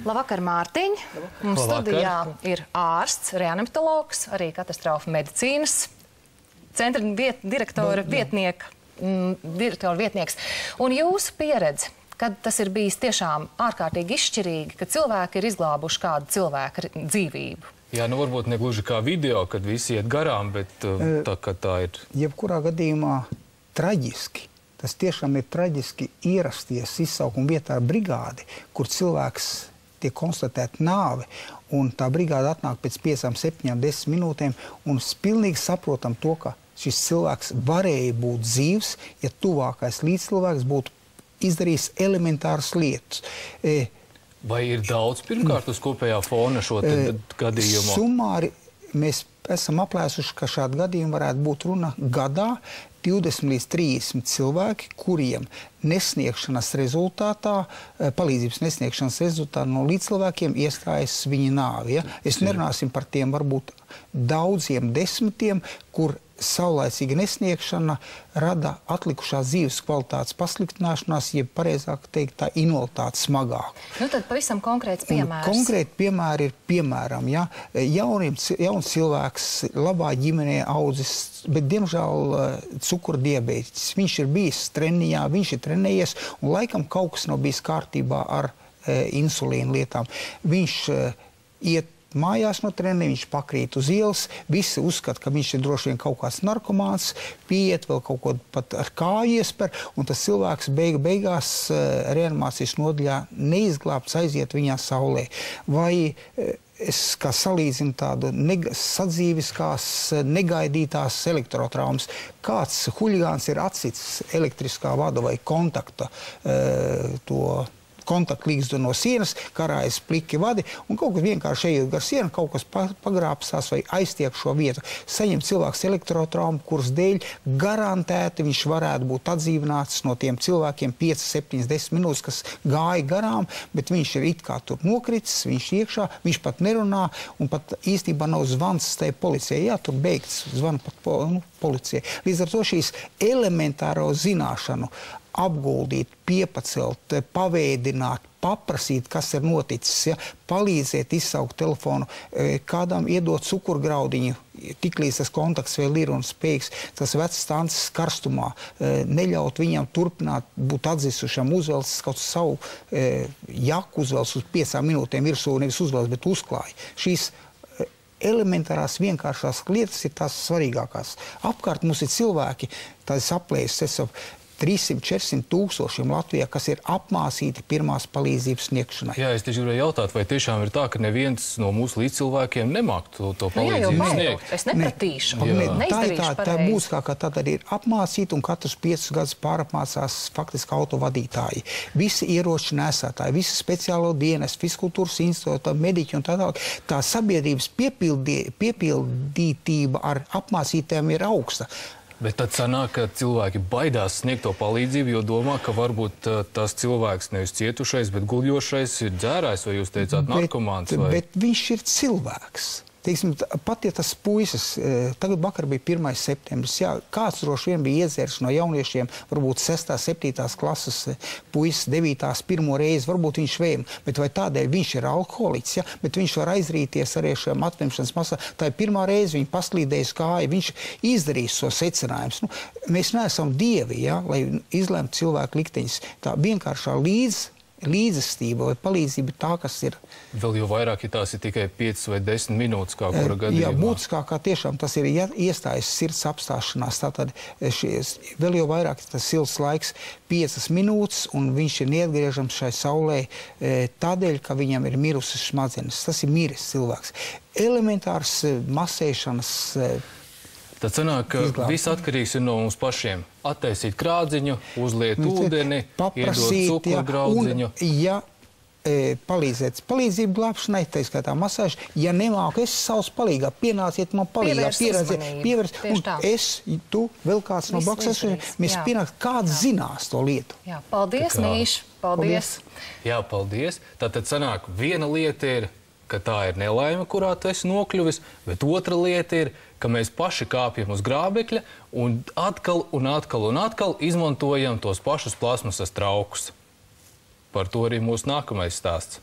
Labvakar, Mārtiņ. Mums studijā ir ārsts, reanimatologs, arī katastrofu medicīnas centra direktora vietnieks. Un jūsu pieredze, kad tas ir bijis tiešām ārkārtīgi izšķirīgi, kad cilvēki ir izglābuši kādu cilvēku dzīvību? Jā, nu varbūt ne gluži kā video, kad visi iet garām, bet tā ir. Jebkurā gadījumā traģiski. Tas tiešām ir traģiski ierasties izsaukuma vietā ar brigādi, kur cilvēks tiek konstatēta nāve, un tā brigāde atnāk pēc 5, 7, 10 minūtēm, un pilnīgi saprotam to, ka šis cilvēks varēja būt dzīvs, ja tuvākais līdzcilvēks būtu izdarījis elementāras lietas. Vai ir daudz pirmkārt uz kopējā fona šo gadījumu? Sumāri mēs esam aplēsuši, ka šādu gadījumu varētu būt runa gadā 20 līdz 30 cilvēki, kuriem nesniegšanas rezultātā, palīdzības nesniegšanas rezultātā no līdzcilvēkiem iestājas viņa nāvi. Ja? Es nerunāsim par tiem varbūt daudziem desmitiem, kur saulaicīga nesniegšana rada atlikušās dzīves kvalitātes pasliktināšanās, jeb pareizāk teikt, tā invaliditāte smagāk. Nu tad pavisam konkrēts piemērs. Konkrēti piemēri ir, piemēram, ja, jauns cilvēks, labā ģimenē audzis, bet, diemžēl, cukurdiabētis. Viņš ir bijis treniņā, viņš ir trenējies, un laikam kaut kas nav bijis kārtībā ar insulīnu lietām. Viņš iet mājās no treniņa, viņš pakrīt uz ielas, visi uzskata, ka viņš ir droši vien kaut kāds narkomāns, pieiet vēl kaut ko pat ar kāju iesper, un tas cilvēks beigās reanimācijas nodaļā neizglābts aiziet viņā saulē. Vai es kā salīdzinu tādu sadzīviskās, negaidītās elektrotraumas. Kāds huligāns ir atsits elektriskā vada vai kontakta kontaktlīgstu no sienas, karājas pliki vadi, un kaut kas vienkārši ejot gar sienu, kaut kas pagrāpsās vai aiztiek šo vietu. Saņem cilvēks elektrotraumu, kuras dēļ garantēti viņš varētu būt atdzīvināts no tiem cilvēkiem 5, 7, 10 minūtes, kas gāja garām, bet viņš ir it kā tur nokritis, viņš iekšā, viņš pat nerunā, un pat īstenībā nav zvans tai policijai. Jā, tur beigts, zvana pat policijai. Līdz ar to šīs elementāro zināšanu apguldīt, piepacelt, pavēdināt, paprasīt, kas ir noticis, ja? Palīdzēt izsaukt telefonu, kādam iedot cukurgraudiņu, tiklīdz tas kontakts vēl ir un spējīgs, tas vecs stances karstumā, neļaut viņam turpināt būt atzisušam, uzvelcis kaut savu jaku, uzvelcis uz 5 minūtēm virsū, nevis uzvelcis, bet uzklāja. Šīs elementārās vienkāršās lietas ir tās svarīgākās. Apkārt mums ir cilvēki, tādas aplēses, 300–400 tūkstošiem Latvijā, kas ir apmācīti pirmās palīdzības sniegšanai. Jā, es tieši gribēju jautāt, vai tiešām ir tā, ka neviens no mūsu līdzcilvēkiem nemāk to palīdzību sniegt? Es nepratīšu, neizdarīšu pareizi. Tā būtiskākā tā tad ir apmācīta, un katrs 5 gadus pārapmācās faktiski autovadītāji. Visi ieroči nesētāji, visi speciālo dienas, Fiskultūras institūta, mediķi un tā tālāk. Tā sabiedrības piepildītība ar apmācītēm ir augsta. Bet tad sanāk, ka cilvēki baidās sniegt to palīdzību, jo domā, ka varbūt tas cilvēks nevis cietušais, bet guļošais ir dzērājs, vai jūs teicāt narkomāns? Bet viņš ir cilvēks. Teiksim, pat ja tas puisis, tagad vakar bija 1. septembris, jā, kāds droši vien bija iedzērs no jauniešiem, varbūt 6., 7. klases puisis, 9. pirmo reizi, varbūt viņš vējam, bet vai tādēļ viņš ir alkoholiķis, ja? Bet viņš var aizrīties arī šajām atvemšanas masā. Tā ir pirmā reize, viņa paslīdējas kāja, viņš izdarīs so secinājumus. Nu, mēs neesam dievi, ja? Lai izlemtu cilvēku likteņus. Tā vienkāršā līdzestība vai palīdzība tā, kas ir. Vēl jau vairāk, ja tās ir tikai 5 vai 10 minūtes, kā kura gadījumā. Jā, būtiskākā tiešām tas ir iestājas sirds apstāšanās. Tātad vēl jau vairāk tas silts laiks 5 minūtes, un viņš ir neatgriežams šai saulē tādēļ, ka viņam ir mirusas smadzenes. Tas ir miris cilvēks. Elementārs masēšanas. Tad sanāk, ka viss atkarīgs ir no mums pašiem. Attaisīt krādziņu, uzliet ūdeni, iedot cukurgraudziņu. Ja palīdzēt palīdzību glābšanai, tā skaitā masāžu, ja nemāku, es savus palīgā, pienāciet man palīgā, pievērst, un tu, vēl kāds no blakus, mēs pienāks, kāds zinās to lietu. Jā, paldies, Mīš, paldies. Jā, paldies. Tātad sanāk, viena lieta ir, ka tā ir nelaime, kurā tu esi nokļuvis, bet otra lieta ir, ka mēs paši kāpjam uz grābekļa un atkal izmantojam tos pašus plasmasas traukus. Par to arī mūsu nākamais stāsts.